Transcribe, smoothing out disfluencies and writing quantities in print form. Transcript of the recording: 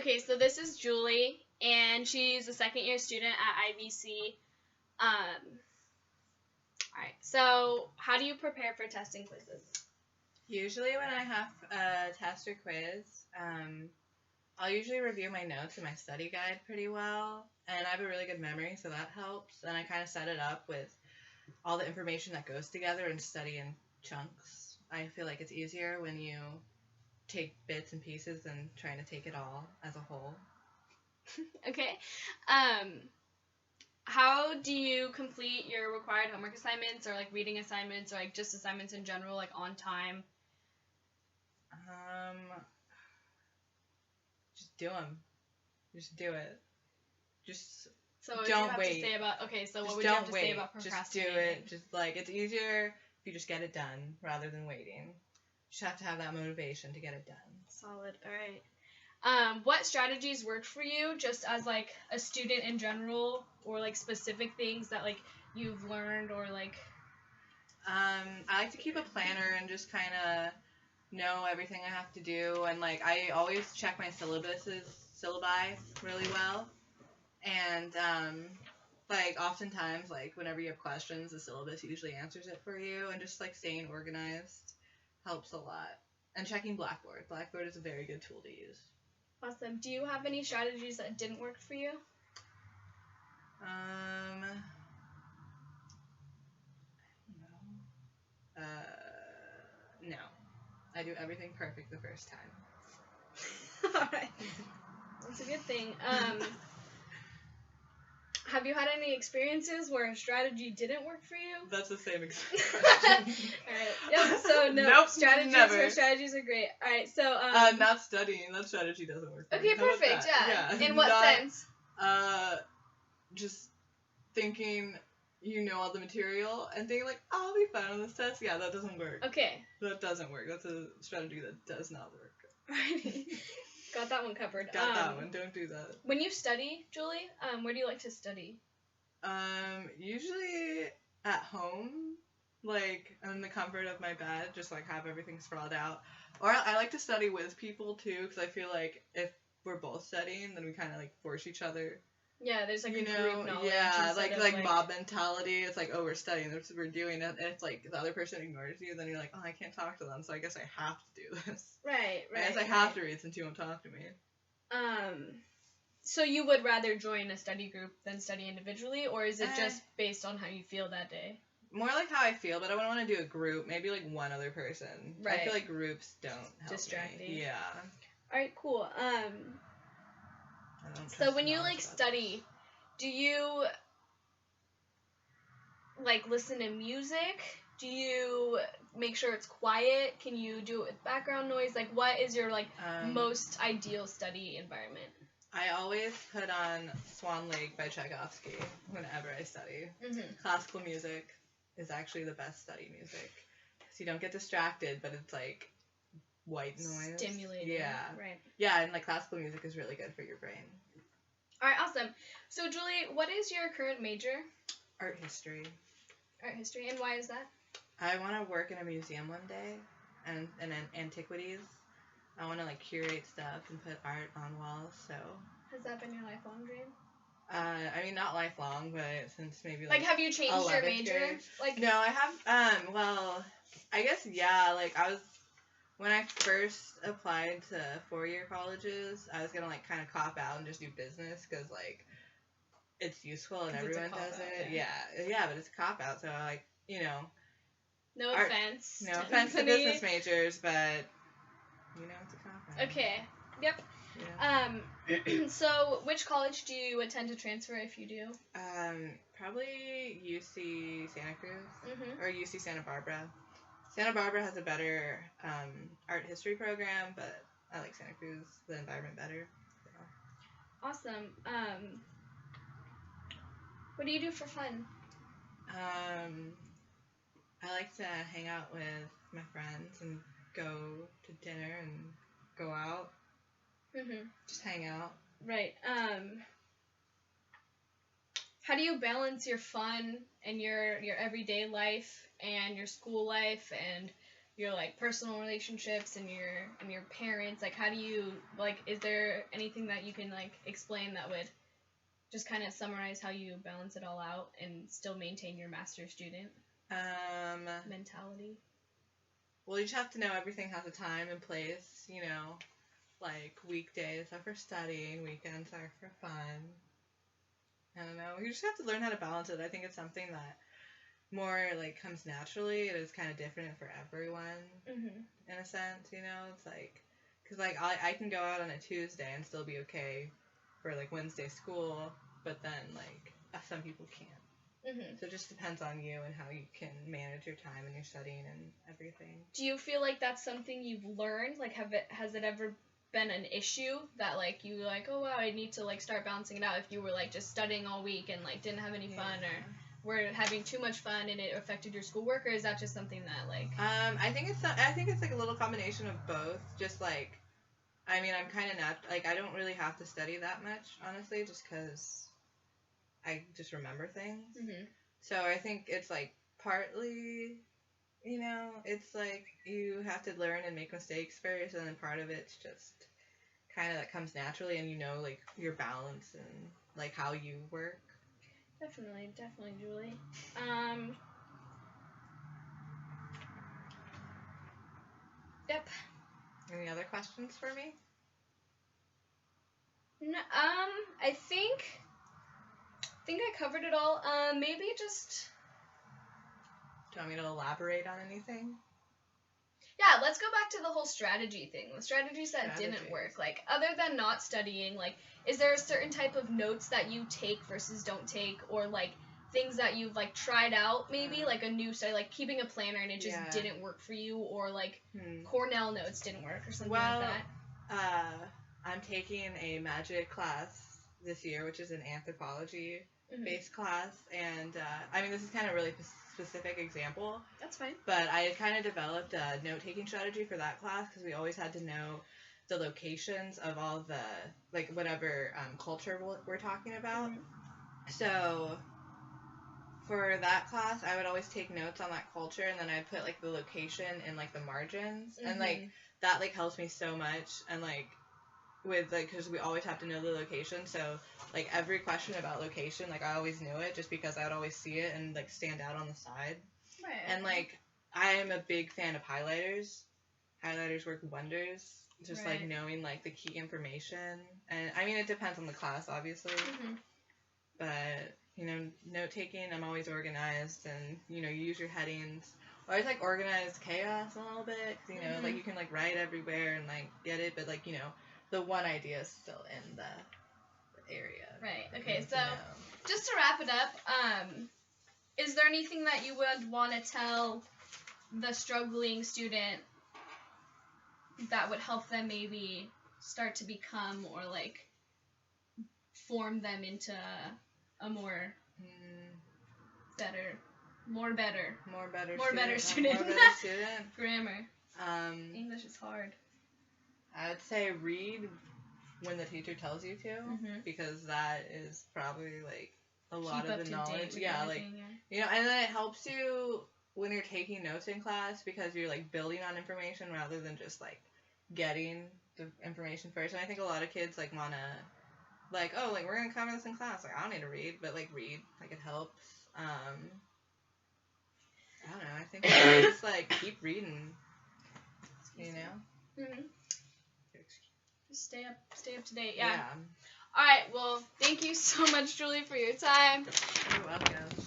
Okay, so this is Julie, and she's a second-year student at IVC. Alright, so how do you prepare for tests and quizzes? Usually when I have a test or quiz, I'll usually review my notes and my study guide pretty well, and I have a really good memory, so that helps, and I kind of set it up with all the information that goes together and study in chunks. I feel like it's easier when you take bits and pieces than trying to take it all as a whole. Okay. How do you complete your required homework assignments or like reading assignments or like just assignments in general, like on time? Just do them. Just do it. Just so what don't do you have wait. To say about, okay, so just what would you have to say about procrastinating? Just do it. Just like it's easier if you just get it done rather than waiting. You just have to have that motivation to get it done. Solid. All right. What strategies worked for you, just as like a student in general, or like specific things that like you've learned, or like? I like to keep a planner and just kind of know everything I have to do, and like I always check my syllabi really well, and like oftentimes like whenever you have questions, the syllabus usually answers it for you, and just like staying organized helps a lot. And checking Blackboard. Blackboard is a very good tool to use. Awesome. Do you have any strategies that didn't work for you? No. I do everything perfect the first time. Alright. That's a good thing. Have you had any experiences where a strategy didn't work for you? That's the same experience. Alright. Yep, so no. Nope, strategies never. Strategies are great. Alright, so not studying. That strategy doesn't work for me. Okay, perfect, yeah. In what sense? Just thinking you know all the material and thinking like, oh, I'll be fine on this test. Yeah, that doesn't work. Okay. That doesn't work. That's a strategy that does not work. Right. Got that one covered. Got that one. Don't do that. When you study, Julie, where do you like to study? Usually at home, like in the comfort of my bed, just like have everything sprawled out. Or I like to study with people too, because I feel like if we're both studying, then we kind of like force each other. Yeah, there's like a group knowledge. Yeah, like mob mentality. It's like, oh, we're studying, we're doing it. And if like the other person ignores you, then you're like, oh, I can't talk to them, so I guess I have to do this. Right. I guess I have to read since you won't talk to me. So you would rather join a study group than study individually, or is it just based on how you feel that day? More like how I feel, but I wouldn't want to do a group. Maybe like one other person. Right. I feel like groups don't help Distracting. me. Yeah. All right, cool. So when you like study, do you like listen to music? Do you make sure it's quiet? Can you do it with background noise? Like, what is your like most ideal study environment? I always put on Swan Lake by Tchaikovsky whenever I study. Mm-hmm. Classical music is actually the best study music because you don't get distracted, but it's like white noise. Stimulating. Yeah. Right. Yeah, and like classical music is really good for your brain. All right, awesome. So Julie, what is your current major? Art history. Art history, and why is that? I want to work in a museum one day, and in antiquities. I want to like curate stuff and put art on walls. So. Has that been your lifelong dream? I mean, not lifelong, but since maybe like have you changed your major? Grade. Like no, I have. Well, I guess yeah. Like when I first applied to 4-year colleges, I was gonna like kind of cop out and just do business because like it's useful and everyone does it. Yeah, but it's a cop out, so like No offense. No offense to business majors, but it's a cop out. Okay. Yep. Yeah. So which college do you intend to transfer if you do? Probably UC Santa Cruz or UC Santa Barbara. Santa Barbara has a better art history program, but I like Santa Cruz, the environment better. So. Awesome. What do you do for fun? I like to hang out with my friends and go to dinner and go out. Just hang out. Right. How do you balance your fun and your everyday life and your school life and your like personal relationships and your parents? Like, how do you like? Is there anything that you can like explain that would just kind of summarize how you balance it all out and still maintain your master's student mentality? Well, you just have to know everything has a time and place, you know, like weekdays are for studying, weekends are for fun. I don't know. You just have to learn how to balance it. I think it's something that more like comes naturally. It is kind of different for everyone in a sense, you know. It's like, because like I can go out on a Tuesday and still be okay for like Wednesday school, but then like some people can't. So it just depends on you and how you can manage your time and your studying and everything. Do you feel like that's something you've learned? Like, has it ever been an issue that like you were like, oh wow, I need to like start balancing it out? If you were like just studying all week and like didn't have any fun, or were having too much fun and it affected your schoolwork, or is that just something that like? I think it's like a little combination of both. Just like, I mean, I'm kind of not like I don't really have to study that much, honestly, just because I just remember things. So I think it's like partly, you know, it's like you have to learn and make mistakes first, and then part of it's just kind of that comes naturally, and you know, like your balance and like how you work. Definitely, Julie. Yep. Any other questions for me? No, I think I covered it all. Maybe just. Do you want me to elaborate on anything? Yeah, let's go back to the whole strategy thing. The strategies that didn't work. Like, other than not studying, like, is there a certain type of notes that you take versus don't take, or like things that you've like tried out, maybe like a new study, like keeping a planner and it just didn't work for you, or like Cornell notes didn't work or something like that? I'm taking a magic class this year, which is an anthropology based class, and I mean, this is kind of really specific example. That's fine. But I kind of developed a note-taking strategy for that class because we always had to know the locations of all the, like, whatever culture we're talking about. So for that class, I would always take notes on that culture, and then I'd put, like, the location in, like, the margins. And, like, that, like, helps me so much. And, like, with, like, because we always have to know the location. So, like, every question about location, like, I always knew it just because I would always see it and, like, stand out on the side. Right. And, like, I am a big fan of highlighters. Highlighters work wonders. Just, like, knowing, like, the key information. And, I mean, it depends on the class, obviously. But, you know, note-taking, I'm always organized. And, you know, you use your headings. Or it's, like, organized chaos a little bit. You know, like, you can, like, write everywhere and, like, get it. But, like, you know, the one idea is still in the area. Right. Okay, so just to wrap it up, is there anything that you would want to tell the struggling student that would help them maybe start to become, or like form them into a more better student? Grammar. English is hard. I would say read when the teacher tells you to, because that is probably like a lot of the knowledge. Yeah, like you know, and then it helps you when you're taking notes in class because you're like building on information rather than just like getting the information first. And I think a lot of kids like wanna like, oh, like we're gonna cover this in class. Like I don't need to read, but like read, like it helps. I don't know. I think just like keep reading. You know. Just stay up to date. Yeah. All right. Well, thank you so much, Julie, for your time. You're welcome.